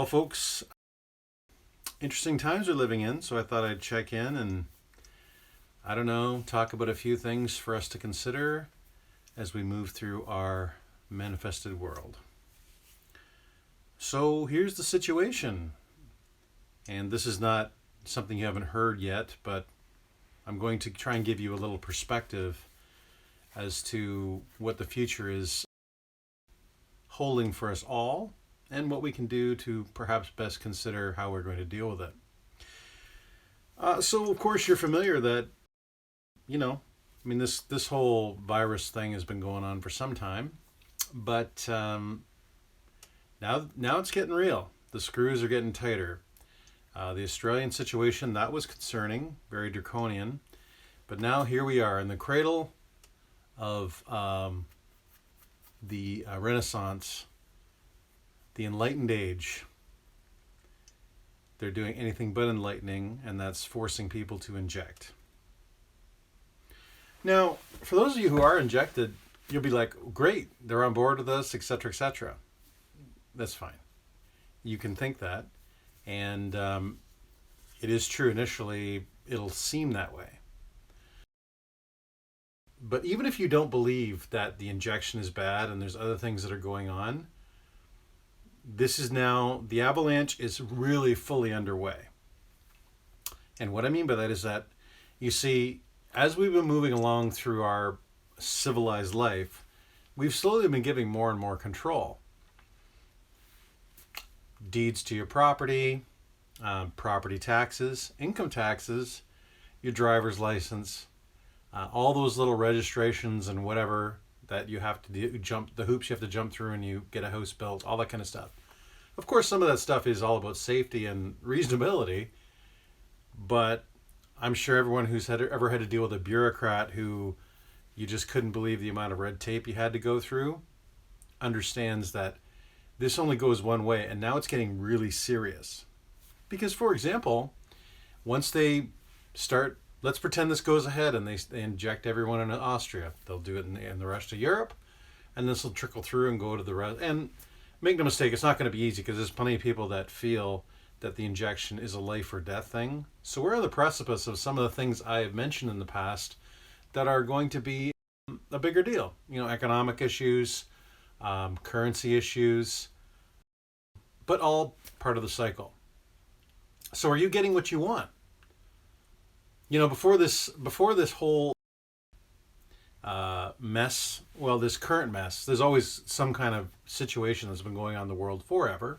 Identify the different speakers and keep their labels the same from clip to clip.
Speaker 1: Well, folks, interesting times we're living in, so I thought I'd check in and, I don't know, talk about a few things for us to consider as we move through our manifested world. So here's the situation, and this is not something you haven't heard yet, but I'm going to try and give you a little perspective as to what the future is holding for us all and what we can do to perhaps best consider how we're going to deal with it. So, of course, you're familiar that, this whole virus thing has been going on for some time, but now it's getting real. The screws are getting tighter. The Australian situation, that was concerning, very draconian, but now here we are in the cradle of the Renaissance, the Enlightened Age. They're doing anything but enlightening, and that's forcing people to inject. Now, for those of you who are injected, you'll be like, great, they're on board with us, etc., etc. That's fine. You can think that, and it is true initially, it'll seem that way. But even if you don't believe that the injection is bad and there's other things that are going on, this is now, the Avalanche is really fully underway. And what I mean by that is that, you see, as we've been moving along through our civilized life, we've slowly been giving more and more control. Deeds to your property, property taxes, income taxes, your driver's license, all those little registrations and whatever that you have to do, the hoops you have to jump through and you get a house built, all that kind of stuff. Of course, some of that stuff is all about safety and reasonability, but I'm sure everyone who's ever had to deal with a bureaucrat who you just couldn't believe the amount of red tape you had to go through understands that this only goes one way, and now it's getting really serious. Because, for example, once they start, let's pretend this goes ahead and they inject everyone in Austria. They'll do it in the rest of Europe, and this will trickle through and go to the rest. And make no mistake, it's not going to be easy because there's plenty of people that feel that the injection is a life or death thing. So we're on the precipice of some of the things I have mentioned in the past that are going to be a bigger deal. Economic issues, currency issues, but all part of the cycle. So are you getting what you want? Before this whole mess, this current mess, there's always some kind of situation that's been going on in the world forever.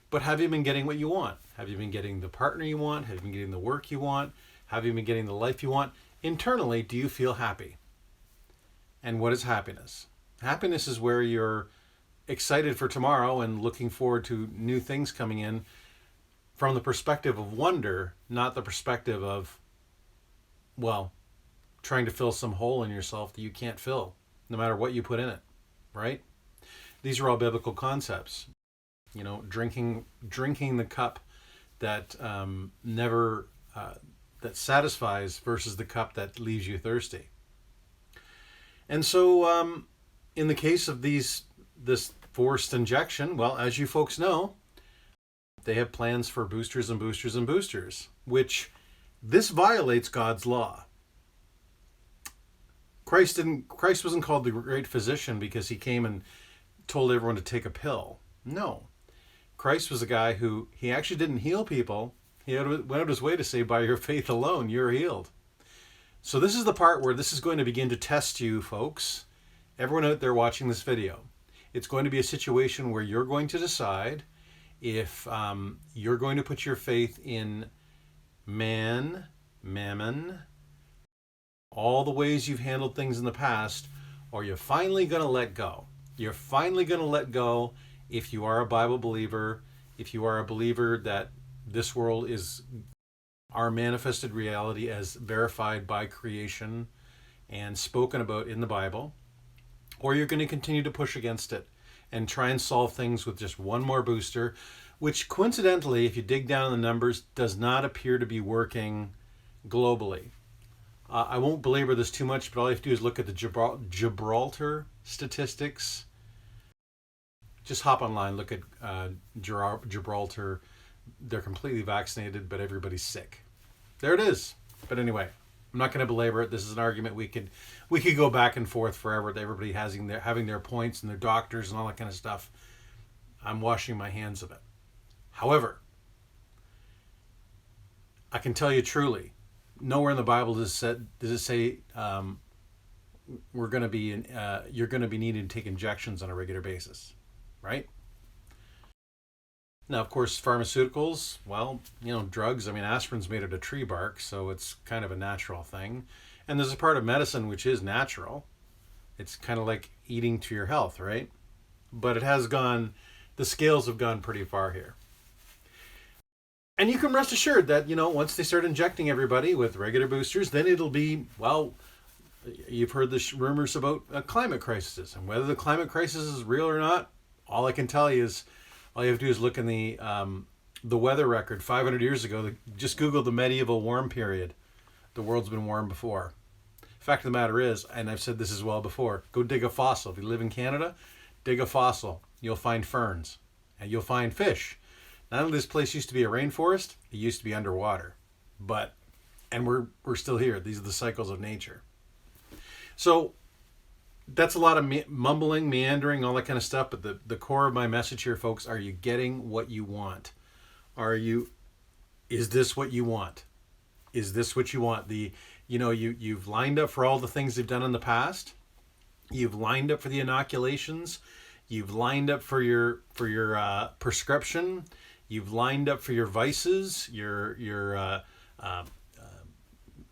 Speaker 1: But have you been getting what you want? Have you been getting the partner you want? Have you been getting the work you want? Have you been getting the life you want? Internally, do you feel happy? And what is happiness? Happiness is where you're excited for tomorrow and looking forward to new things coming in from the perspective of wonder, not the perspective of, trying to fill some hole in yourself that you can't fill, no matter what you put in it, right? These are all biblical concepts. Drinking the cup that that satisfies versus the cup that leaves you thirsty. And so, in the case of this forced injection, as you folks know, they have plans for boosters and boosters and boosters, which this violates God's law. Christ wasn't called the great physician because he came and told everyone to take a pill. No. Christ was a guy who, he actually didn't heal people. He went out of his way to say, by your faith alone, you're healed. So this is the part where this is going to begin to test you, folks. Everyone out there watching this video. It's going to be a situation where you're going to decide if you're going to put your faith in man, mammon, all the ways you've handled things in the past, or you're finally going to let go. You're finally going to let go if you are a Bible believer, if you are a believer that this world is our manifested reality as verified by creation and spoken about in the Bible, or you're going to continue to push against it and try and solve things with just one more booster, which coincidentally, if you dig down in the numbers, does not appear to be working globally. I won't belabor this too much, but all you have to do is look at the Gibraltar statistics. Just hop online, look at Gibraltar. They're completely vaccinated, but everybody's sick. There it is. But anyway, I'm not going to belabor it. This is an argument we could go back and forth forever. Everybody having their points and their doctors and all that kind of stuff. I'm washing my hands of it. However, I can tell you truly, nowhere in the Bible does it say you're going to be needing to take injections on a regular basis, right? Now, of course, pharmaceuticals, well, drugs, aspirin's made out of tree bark, so it's kind of a natural thing. And there's a part of medicine which is natural. It's kind of like eating to your health, right? But the scales have gone pretty far here. And you can rest assured that, once they start injecting everybody with regular boosters, then it'll be, well, you've heard the rumors about a climate crisis. And whether the climate crisis is real or not, all I can tell you is, all you have to do is look in the weather record 500 years ago. Just Google the medieval warm period. The world's been warm before. Fact of the matter is, and I've said this as well before, go dig a fossil. If you live in Canada, dig a fossil. You'll find ferns and you'll find fish. Not only this place used to be a rainforest, it used to be underwater. And we're still here. These are the cycles of nature. So that's a lot of mumbling, meandering, all that kind of stuff. But the core of my message here, folks, are you getting what you want? Is this what you want? Is this what you want? You've lined up for all the things they've done in the past. You've lined up for the inoculations. You've lined up for your prescription. You've lined up for your vices, your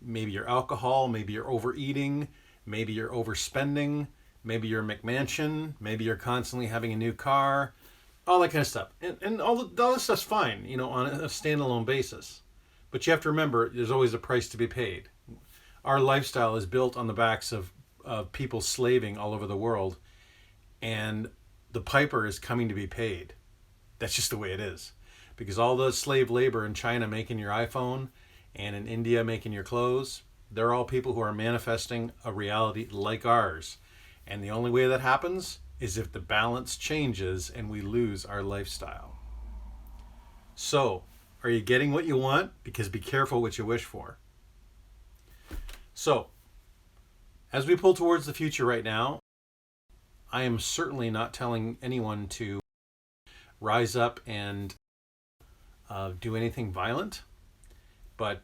Speaker 1: maybe your alcohol, maybe you're overeating, maybe you're overspending, maybe you're McMansion, maybe you're constantly having a new car, all that kind of stuff. And all this stuff's fine, on a standalone basis. But you have to remember, there's always a price to be paid. Our lifestyle is built on the backs of people slaving all over the world, and the piper is coming to be paid. That's just the way it is. Because all the slave labor in China making your iPhone and in India making your clothes, they're all people who are manifesting a reality like ours. And the only way that happens is if the balance changes and we lose our lifestyle. So, are you getting what you want? Because be careful what you wish for. So, as we pull towards the future right now, I am certainly not telling anyone to rise up and do anything violent, but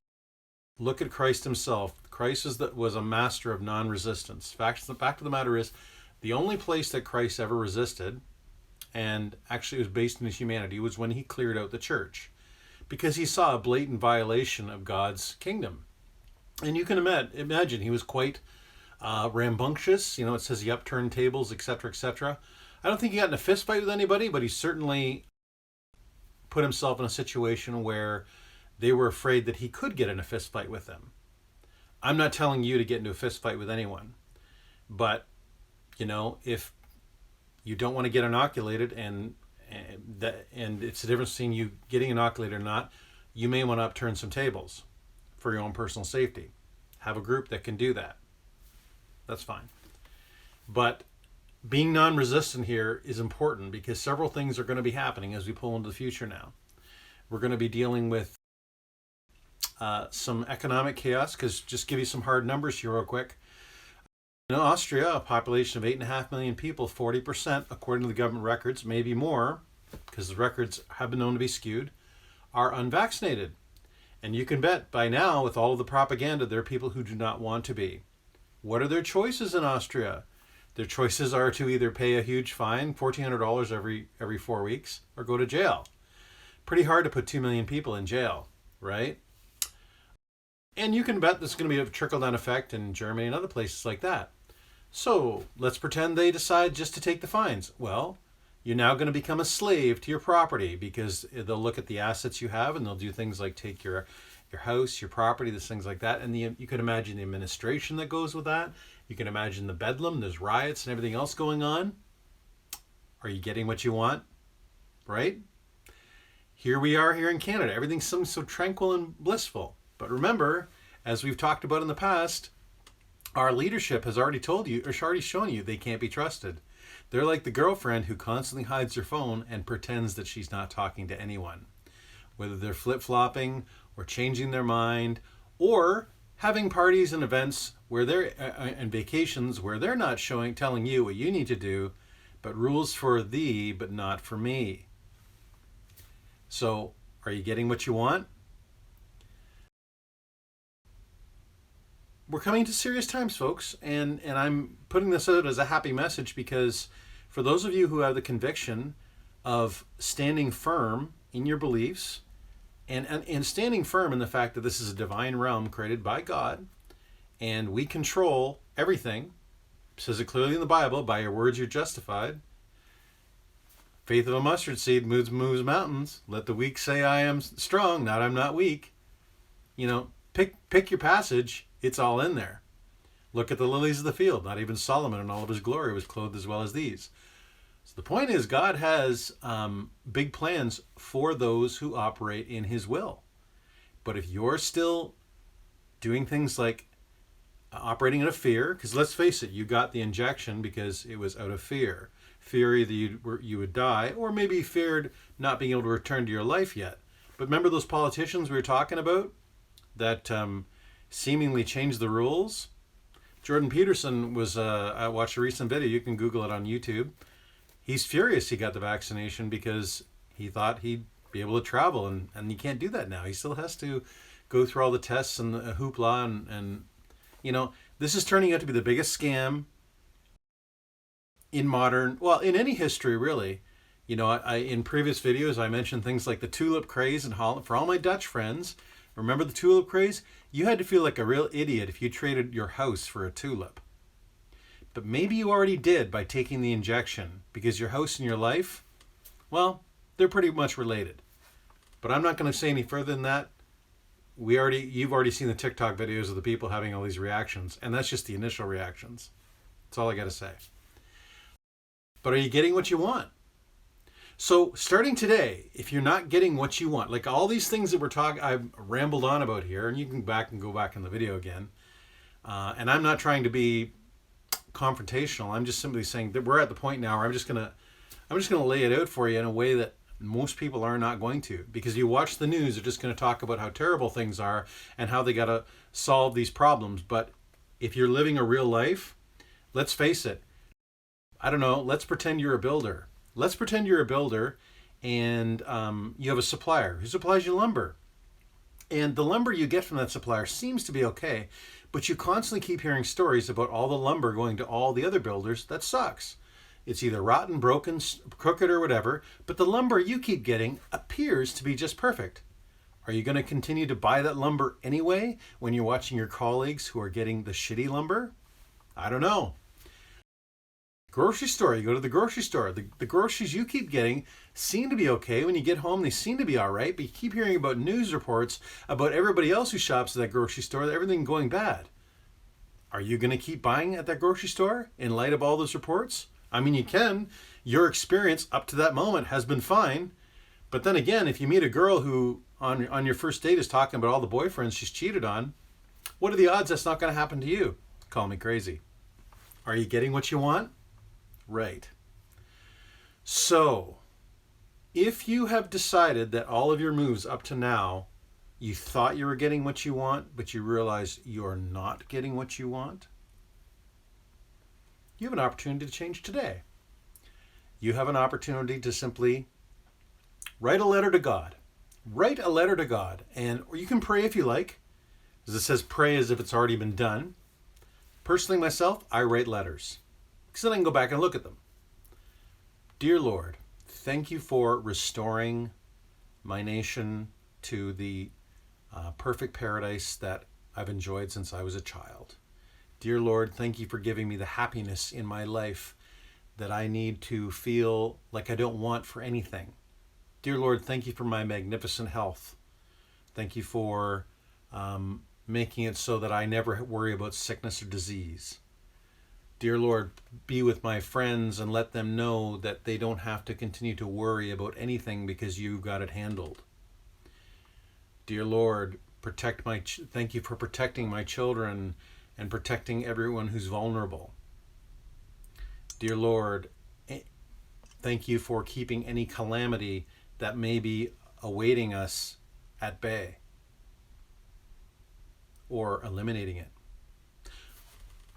Speaker 1: look at Christ himself. Christ was a master of non-resistance. The fact of the matter is, the only place that Christ ever resisted, and actually it was based in his humanity, was when he cleared out the church, because he saw a blatant violation of God's kingdom. And you can imagine he was quite rambunctious. It says he upturned tables, etc., etc. I don't think he got in a fist fight with anybody, but he certainly put himself in a situation where they were afraid that he could get in a fist fight with them. I'm not telling you to get into a fist fight with anyone, but if you don't want to get inoculated, and it's the difference between you getting inoculated or not, you may want to upturn some tables for your own personal safety. Have a group that can do that. That's fine. But being non-resistant here is important because several things are going to be happening as we pull into the future now. We're going to be dealing with some economic chaos, because just give you some hard numbers here real quick. In Austria, a population of 8.5 million people, 40%, according to the government records, maybe more, because the records have been known to be skewed, are unvaccinated. And you can bet by now, with all of the propaganda, there are people who do not want to be. What are their choices in Austria? Their choices are to either pay a huge fine, $1,400 every 4 weeks, or go to jail. Pretty hard to put 2 million people in jail, right? And you can bet there's going to be a trickle-down effect in Germany and other places like that. So let's pretend they decide just to take the fines. Well, you're now going to become a slave to your property, because they'll look at the assets you have and they'll do things like take your house, your property, there's things like that. And you can imagine the administration that goes with that. You can imagine the bedlam, there's riots and everything else going on. Are you getting what you want? Right? Here we are here in Canada. Everything's so tranquil and blissful. But remember, as we've talked about in the past, Our leadership has already told you, or already shown you, they can't be trusted. They're like the girlfriend who constantly hides her phone and pretends that she's not talking to anyone. Whether they're flip-flopping or changing their mind or having parties and events where they're and vacations where they're not telling you what you need to do, but rules for thee, but not for me. So, are you getting what you want? We're coming to serious times, folks, and I'm putting this out as a happy message because for those of you who have the conviction of standing firm in your beliefs and standing firm in the fact that this is a divine realm created by God and we control everything, it says it clearly in the Bible, by your words you're justified. Faith of a mustard seed moves mountains. Let the weak say I am strong, not I'm not weak. You know, pick your passage. It's all in there. Look at the lilies of the field. Not even Solomon in all of his glory was clothed as well as these. So the point is, God has big plans for those who operate in his will. But if you're still doing things like operating out of fear, because let's face it, you got the injection because it was out of fear. Fear either you would die, or maybe you feared not being able to return to your life yet. But remember those politicians we were talking about that seemingly changed the rules? Jordan Peterson was, I watched a recent video, you can Google it on YouTube. He's furious he got the vaccination because he thought he'd be able to travel, and he can't do that now. He still has to go through all the tests and the hoopla, and you know, this is turning out to be the biggest scam in in any history, really. You know, I in previous videos, I mentioned things like the tulip craze in Holland. For all my Dutch friends, remember the tulip craze? You had to feel like a real idiot if you traded your house for a tulip. But maybe you already did by taking the injection, because your house and your life, well, they're pretty much related. But I'm not going to say any further than that. You've already seen the TikTok videos of the people having all these reactions, and that's just the initial reactions. That's all I got to say. But are you getting what you want? So starting today, if you're not getting what you want, like all these things that I've rambled on about here, and you can go back in the video again, and I'm not trying to be confrontational. I'm just simply saying that we're at the point now where I'm just gonna lay it out for you in a way that most people are not going to, because you watch the news, they're just going to talk about how terrible things are and how they got to solve these problems. But if you're living a real life, let's face it. I don't know. Let's pretend you're a builder. Let's pretend you're a builder and you have a supplier who supplies you lumber. And the lumber you get from that supplier seems to be okay, but you constantly keep hearing stories about all the lumber going to all the other builders. That sucks. It's either rotten, broken, crooked, or whatever, but the lumber you keep getting appears to be just perfect. Are you going to continue to buy that lumber anyway when you're watching your colleagues who are getting the shitty lumber? I don't know. Grocery store, you go to the grocery store. The groceries you keep getting seem to be okay. When you get home, they seem to be all right, but you keep hearing about news reports about everybody else who shops at that grocery store, everything going bad. Are you going to keep buying at that grocery store in light of all those reports? I mean, you can. Your experience up to that moment has been fine. But then again, if you meet a girl who on your first date is talking about all the boyfriends she's cheated on, what are the odds that's not going to happen to you? Call me crazy. Are you getting what you want? Right. So, if you have decided that all of your moves up to now, you thought you were getting what you want, but you realize you're not getting what you want, you have an opportunity to change today. You have an opportunity to simply write a letter to God. Write a letter to God. Or you can pray if you like, as it says pray as if it's already been done. Personally, myself, I write letters, because then I can go back and look at them. Dear Lord, thank you for restoring my nation to the perfect paradise that I've enjoyed since I was a child. Dear Lord, thank you for giving me the happiness in my life that I need to feel like I don't want for anything. Dear Lord, thank you for my magnificent health. Thank you for making it so that I never worry about sickness or disease. Dear Lord, be with my friends and let them know that they don't have to continue to worry about anything because you've got it handled. Dear Lord, thank you for protecting my children and protecting everyone who's vulnerable. Dear Lord, thank you for keeping any calamity that may be awaiting us at bay or eliminating it.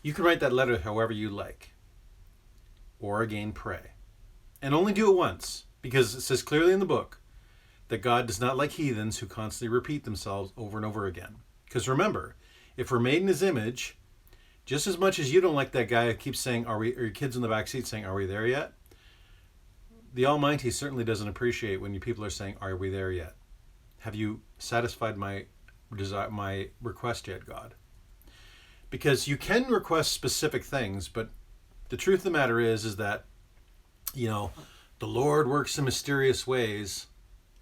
Speaker 1: You can write that letter however you like, or again pray. And only do it once, because it says clearly in the book that God does not like heathens who constantly repeat themselves over and over again. Because remember, if we're made in his image, just as much as you don't like that guy who keeps saying, or your kids in the back seat saying, are we there yet? The Almighty certainly doesn't appreciate when you people are saying, are we there yet? Have you satisfied my request yet, God? Because you can request specific things, but the truth of the matter is that, the Lord works in mysterious ways,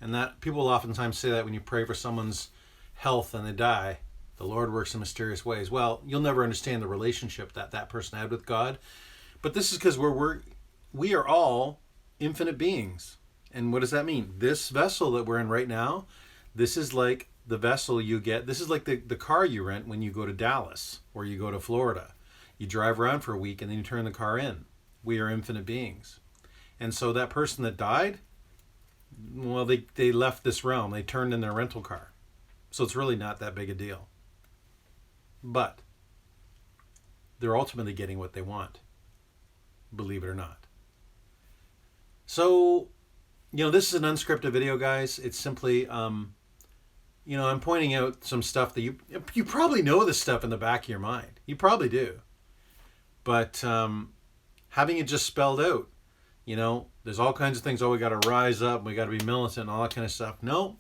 Speaker 1: and that people oftentimes say that when you pray for someone's health and they die, the Lord works in mysterious ways. Well, you'll never understand the relationship that person had with God, but this is because we are all infinite beings. And what does that mean? This vessel that we're in right now, this is like the vessel you get. This is like the car you rent when you go to Dallas or you go to Florida. You drive around for a week and then you turn the car in. We are infinite beings. And so that person that died, well, they left this realm. They turned in their rental car. So it's really not that big a deal. But they're ultimately getting what they want, believe it or not. So, this is an unscripted video, guys. It's simply, I'm pointing out some stuff that you probably know this stuff in the back of your mind. You probably do. But having it just spelled out, there's all kinds of things. Oh, we got to rise up. We got to be militant and all that kind of stuff. No.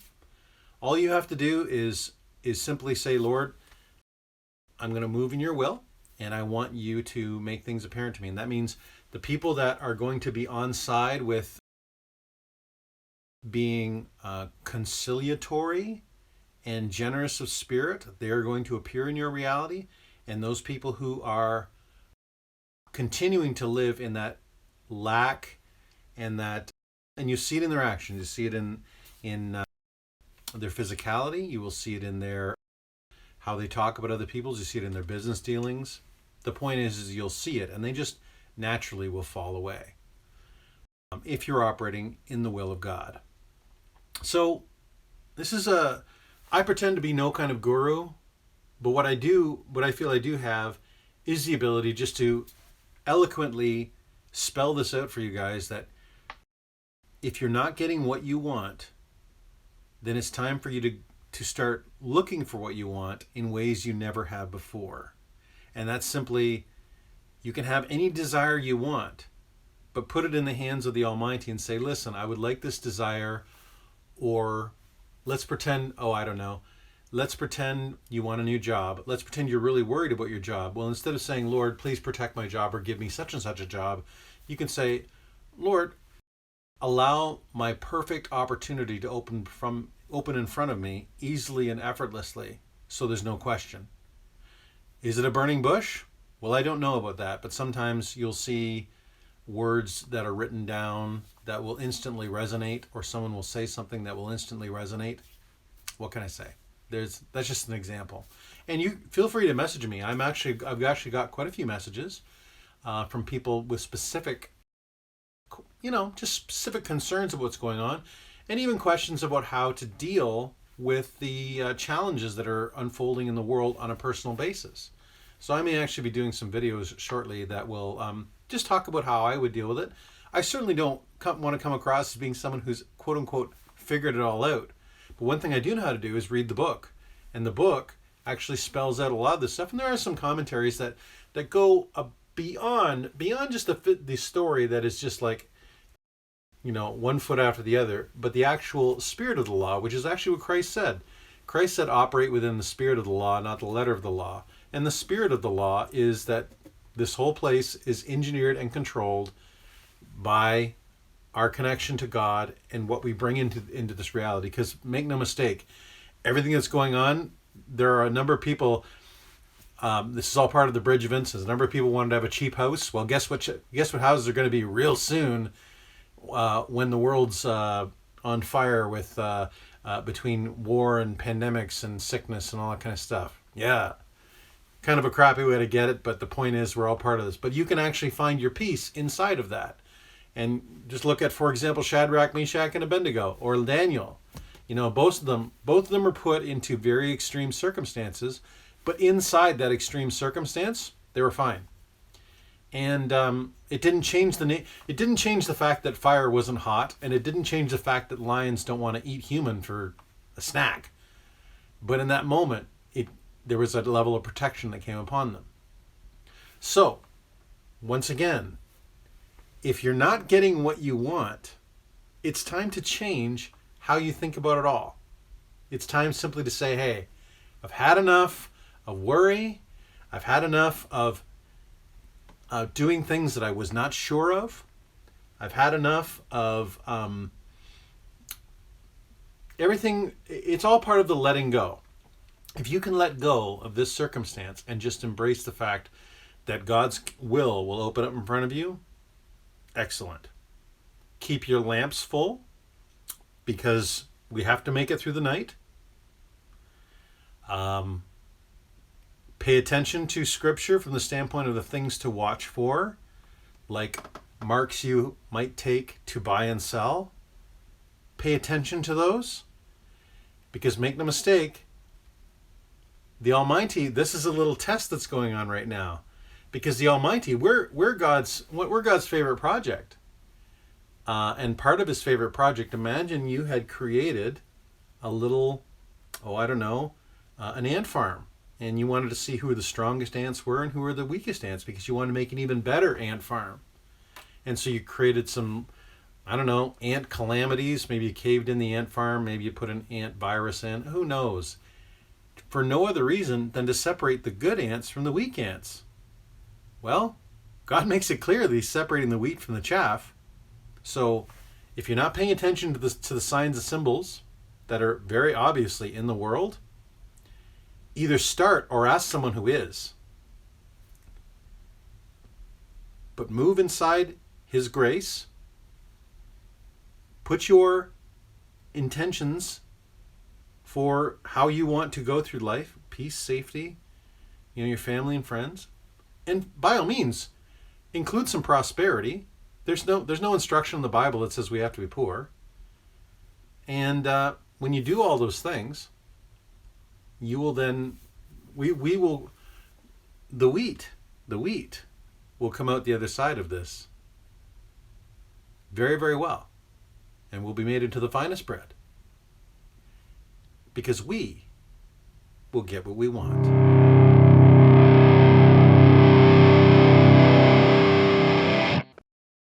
Speaker 1: All you have to do is simply say, Lord, I'm going to move in your will, and I want you to make things apparent to me. And that means the people that are going to be on side with being conciliatory and generous of spirit, they are going to appear in your reality. And those people who are continuing to live in that lack and you see it in their actions, you see it in their physicality, you will see it in their how they talk about other people, you see it in their business dealings. The point is you'll see it, and they just naturally will fall away if you're operating in the will of God. So this is I pretend to be no kind of guru, but what I feel I do have is the ability just to eloquently spell this out for you guys, that if you're not getting what you want, then it's time for you to start looking for what you want in ways you never have before. And that's simply, you can have any desire you want, but put it in the hands of the Almighty and say, listen, I would like this desire, or let's pretend, let's pretend you want a new job. Let's pretend you're really worried about your job. Well, instead of saying, Lord, please protect my job or give me such and such a job, you can say, Lord, allow my perfect opportunity to open in front of me easily and effortlessly, so there's no question. Is it a burning bush? Well, I don't know about that, but sometimes you'll see words that are written down that will instantly resonate, or someone will say something that will instantly resonate. What can I say? That's just an example. And you feel free to message me. I've actually got quite a few messages from people with specific, just specific concerns of what's going on, and even questions about how to deal with the challenges that are unfolding in the world on a personal basis. So I may actually be doing some videos shortly that will just talk about how I would deal with it. I certainly don't want to come across as being someone who's quote unquote figured it all out. But one thing I do know how to do is read the book. And the book actually spells out a lot of this stuff. And there are some commentaries that go beyond just the story that is just like, one foot after the other, but the actual spirit of the law, which is actually what Christ said. Christ said, operate within the spirit of the law, not the letter of the law. And the spirit of the law is that this whole place is engineered and controlled by our connection to God and what we bring into this reality. Because make no mistake, everything that's going on, there are a number of people, this is all part of the Bridge of Incense. A number of people wanted to have a cheap house. Well, guess what houses are going to be real soon when the world's on fire with between war and pandemics and sickness and all that kind of stuff. Yeah. kind of a crappy way to get it, but the point is we're all part of this. But you can actually find your peace inside of that. And just look at, for example, Shadrach, Meshach, and Abednego, or Daniel. You know, both of them are put into very extreme circumstances, but inside that extreme circumstance, they were fine. And it didn't change it didn't change the fact that fire wasn't hot, and it didn't change the fact that lions don't want to eat human for a snack. But in that moment, there was a level of protection that came upon them. So, once again, if you're not getting what you want, it's time to change how you think about it all. It's time simply to say, hey, I've had enough of worry. I've had enough of doing things that I was not sure of. I've had enough of everything. It's all part of the letting go. If you can let go of this circumstance and just embrace the fact that God's will open up in front of you, excellent. Keep your lamps full, because we have to make it through the night. Pay attention to Scripture from the standpoint of the things to watch for, like marks you might take to buy and sell. Pay attention to those, because make no mistake, the Almighty, this is a little test that's going on right now, because the Almighty, we're God's favorite project. And part of his favorite project, imagine you had created a little, an ant farm, and you wanted to see who the strongest ants were and who were the weakest ants, because you wanted to make an even better ant farm. And so you created some, ant calamities. Maybe you caved in the ant farm, maybe you put an ant virus in, who knows? For no other reason than to separate the good ants from the weak ants. Well, God makes it clear that he's separating the wheat from the chaff. So if you're not paying attention to the signs and symbols that are very obviously in the world, either start or ask someone who is. But move inside his grace. Put your intentions for how you want to go through life, peace, safety, your family and friends. And by all means, include some prosperity. There's no instruction in the Bible that says we have to be poor. And when you do all those things, you will then, the wheat will come out the other side of this very, very well, and will be made into the finest bread, because we will get what we want.